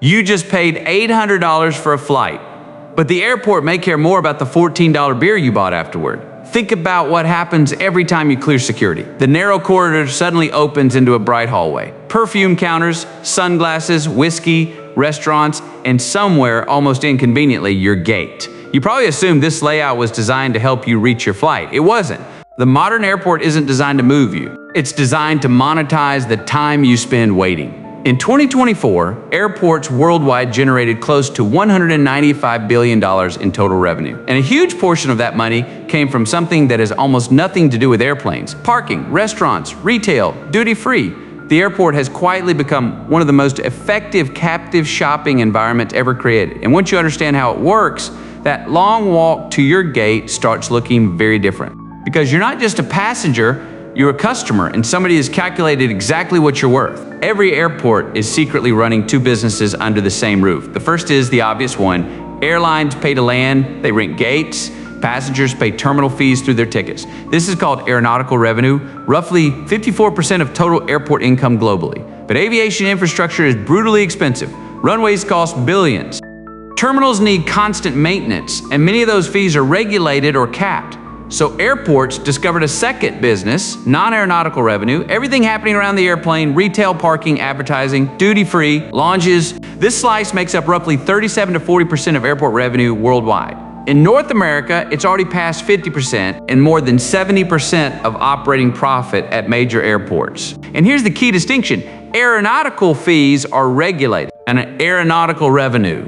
You just paid $800 for a flight, but the airport may care more about the $14 beer you bought afterward. Think about what happens every time you clear security. The narrow corridor suddenly opens into a bright hallway. Perfume counters, sunglasses, whiskey, restaurants, and somewhere, almost inconveniently, your gate. You probably assumed this layout was designed to help you reach your flight. It wasn't. The modern airport isn't designed to move you. It's designed to monetize the time you spend waiting. In 2024, airports worldwide generated close to $195 billion in total revenue. And a huge portion of that money came from something that has almost nothing to do with airplanes: parking, restaurants, retail, duty-free. The airport has quietly become one of the most effective captive shopping environments ever created. And once you understand how it works, that long walk to your gate starts looking very different. Because you're not just a passenger, you're a customer, and somebody has calculated exactly what you're worth. Every airport is secretly running two businesses under the same roof. The first is the obvious one. Airlines pay to land, they rent gates. Passengers pay terminal fees through their tickets. This is called aeronautical revenue, roughly 54% of total airport income globally. But aviation infrastructure is brutally expensive. Runways cost billions. Terminals need constant maintenance, and many of those fees are regulated or capped. So airports discovered a second business, non-aeronautical revenue, everything happening around the airplane: retail, parking, advertising, duty-free, lounges. This slice makes up roughly 37 to 40% of airport revenue worldwide. In North America, it's already passed 50% and more than 70% of operating profit at major airports. And here's the key distinction: aeronautical fees are regulated, and aeronautical revenue,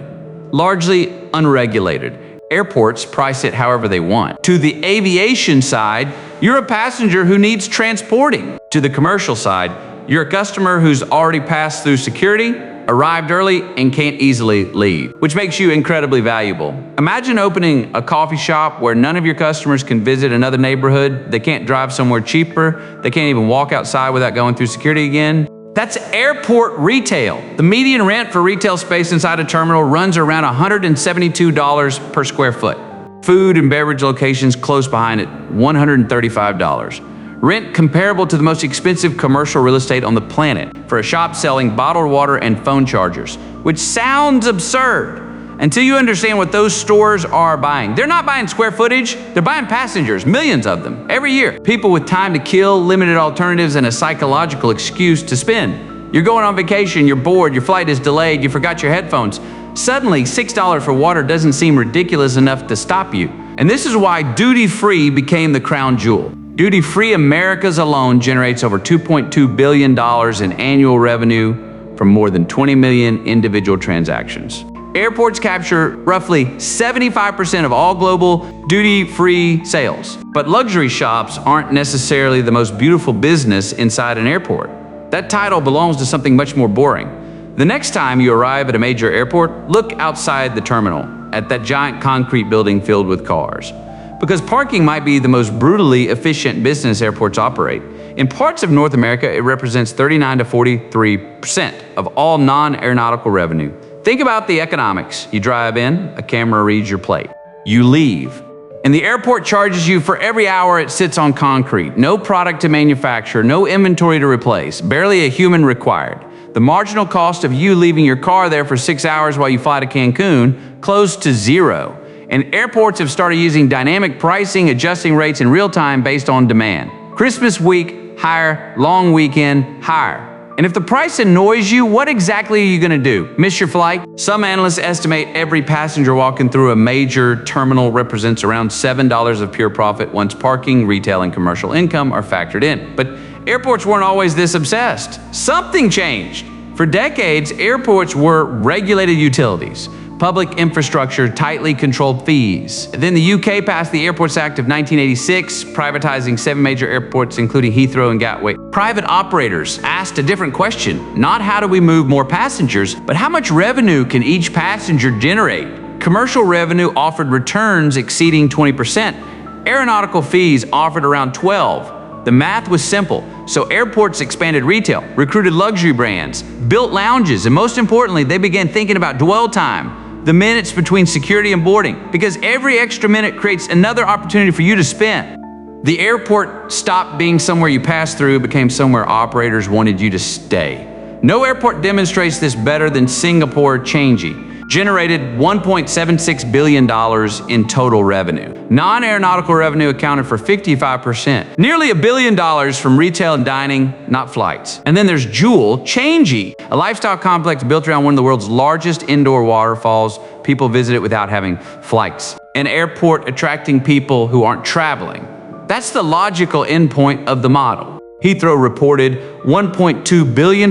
largely unregulated. Airports price it however they want. To the aviation side, you're a passenger who needs transporting. To the commercial side, you're a customer who's already passed through security, arrived early, and can't easily leave, which makes you incredibly valuable. Imagine opening a coffee shop where none of your customers can visit another neighborhood, they can't drive somewhere cheaper, they can't even walk outside without going through security again. That's airport retail. The median rent for retail space inside a terminal runs around $172 per square foot. Food and beverage locations close behind it, $135. Rent comparable to the most expensive commercial real estate on the planet for a shop selling bottled water and phone chargers, which sounds absurd until you understand what those stores are buying. They're not buying square footage, they're buying passengers, millions of them, every year. People with time to kill, limited alternatives, and a psychological excuse to spend. You're going on vacation, you're bored, your flight is delayed, you forgot your headphones. Suddenly, $6 for water doesn't seem ridiculous enough to stop you. And this is why duty-free became the crown jewel. Duty-free Americas alone generates over $2.2 billion in annual revenue from more than 20 million individual transactions. Airports capture roughly 75% of all global duty-free sales. But luxury shops aren't necessarily the most beautiful business inside an airport. That title belongs to something much more boring. The next time you arrive at a major airport, look outside the terminal at that giant concrete building filled with cars. Because parking might be the most brutally efficient business airports operate. In parts of North America, it represents 39 to 43% of all non-aeronautical revenue. Think about the economics. You drive in, a camera reads your plate. You leave, and the airport charges you for every hour it sits on concrete. No product to manufacture, no inventory to replace, barely a human required. The marginal cost of you leaving your car there for 6 hours while you fly to Cancun, close to zero. And airports have started using dynamic pricing, adjusting rates in real time based on demand. Christmas week, higher. Long weekend, higher. And if the price annoys you, what exactly are you gonna do? Miss your flight? Some analysts estimate every passenger walking through a major terminal represents around $7 of pure profit once parking, retail, and commercial income are factored in. But airports weren't always this obsessed. Something changed. For decades, airports were regulated utilities. Public infrastructure, tightly controlled fees. Then the UK passed the Airports Act of 1986, privatizing 7 major airports, including Heathrow and Gatwick. Private operators asked a different question, not how do we move more passengers, but how much revenue can each passenger generate? Commercial revenue offered returns exceeding 20%. Aeronautical fees offered around 12%. The math was simple, so airports expanded retail, recruited luxury brands, built lounges, and most importantly, they began thinking about dwell time, the minutes between security and boarding, because every extra minute creates another opportunity for you to spend. The airport stopped being somewhere you passed through, became somewhere operators wanted you to stay. No airport demonstrates this better than Singapore Changi, generated $1.76 billion in total revenue. Non-aeronautical revenue accounted for 55%. Nearly $1 billion from retail and dining, not flights. And then there's Jewel Changi, a lifestyle complex built around one of the world's largest indoor waterfalls. People visit it without having flights. An airport attracting people who aren't traveling. That's the logical endpoint of the model. Heathrow reported £1.2 billion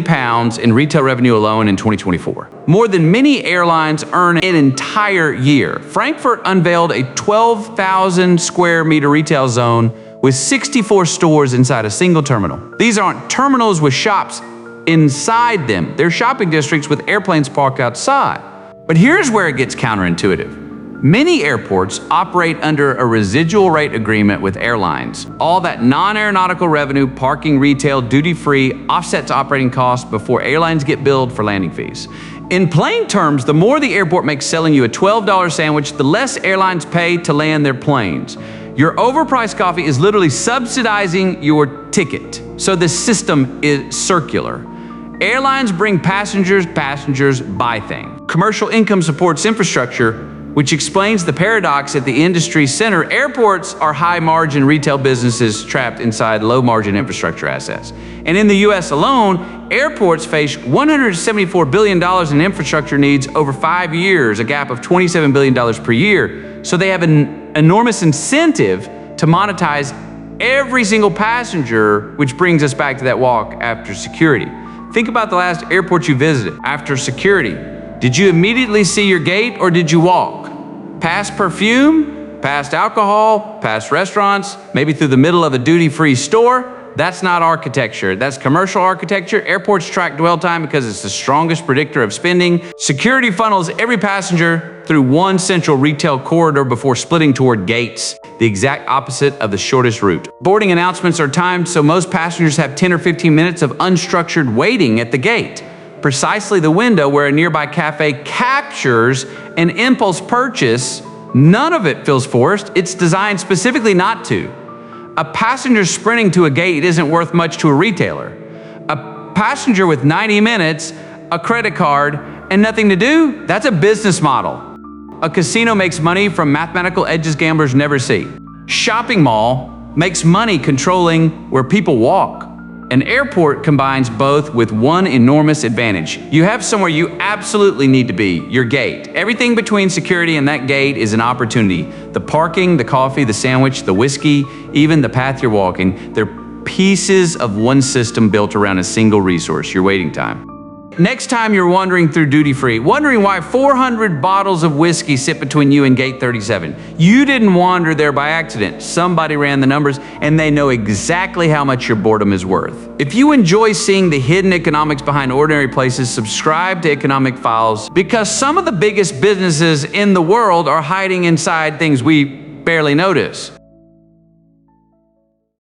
in retail revenue alone in 2024. More than many airlines earn an entire year. Frankfurt unveiled a 12,000 square meter retail zone with 64 stores inside a single terminal. These aren't terminals with shops inside them. They're shopping districts with airplanes parked outside. But here's where it gets counterintuitive. Many airports operate under a residual rate agreement with airlines. All that non-aeronautical revenue, parking, retail, duty-free, offsets operating costs before airlines get billed for landing fees. In plain terms, the more the airport makes selling you a $12 sandwich, the less airlines pay to land their planes. Your overpriced coffee is literally subsidizing your ticket. So the system is circular. Airlines bring passengers, passengers buy things. Commercial income supports infrastructure, which explains the paradox at the industry center. Airports are high-margin retail businesses trapped inside low-margin infrastructure assets. And in the US alone, airports face $174 billion in infrastructure needs over 5 years, a gap of $27 billion per year. So they have an enormous incentive to monetize every single passenger, which brings us back to that walk after security. Think about the last airport you visited after security. Did you immediately see your gate or did you walk? Past perfume, past alcohol, past restaurants, maybe through the middle of a duty-free store? That's not architecture. That's commercial architecture. Airports track dwell time because it's the strongest predictor of spending. Security funnels every passenger through one central retail corridor before splitting toward gates, the exact opposite of the shortest route. Boarding announcements are timed so most passengers have 10 or 15 minutes of unstructured waiting at the gate. Precisely the window where a nearby cafe captures an impulse purchase. None of it feels forced. It's designed specifically not to. A passenger sprinting to a gate isn't worth much to a retailer. A passenger with 90 minutes, a credit card, and nothing to do, that's a business model. A casino makes money from mathematical edges gamblers never see. Shopping mall makes money controlling where people walk. An airport combines both with one enormous advantage. You have somewhere you absolutely need to be, your gate. Everything between security and that gate is an opportunity. The parking, the coffee, the sandwich, the whiskey, even the path you're walking, they're pieces of one system built around a single resource, your waiting time. Next time you're wandering through duty-free, wondering why 400 bottles of whiskey sit between you and gate 37. You didn't wander there by accident. Somebody ran the numbers and they know exactly how much your boredom is worth. If you enjoy seeing the hidden economics behind ordinary places, subscribe to Economic Files, because some of the biggest businesses in the world are hiding inside things we barely notice.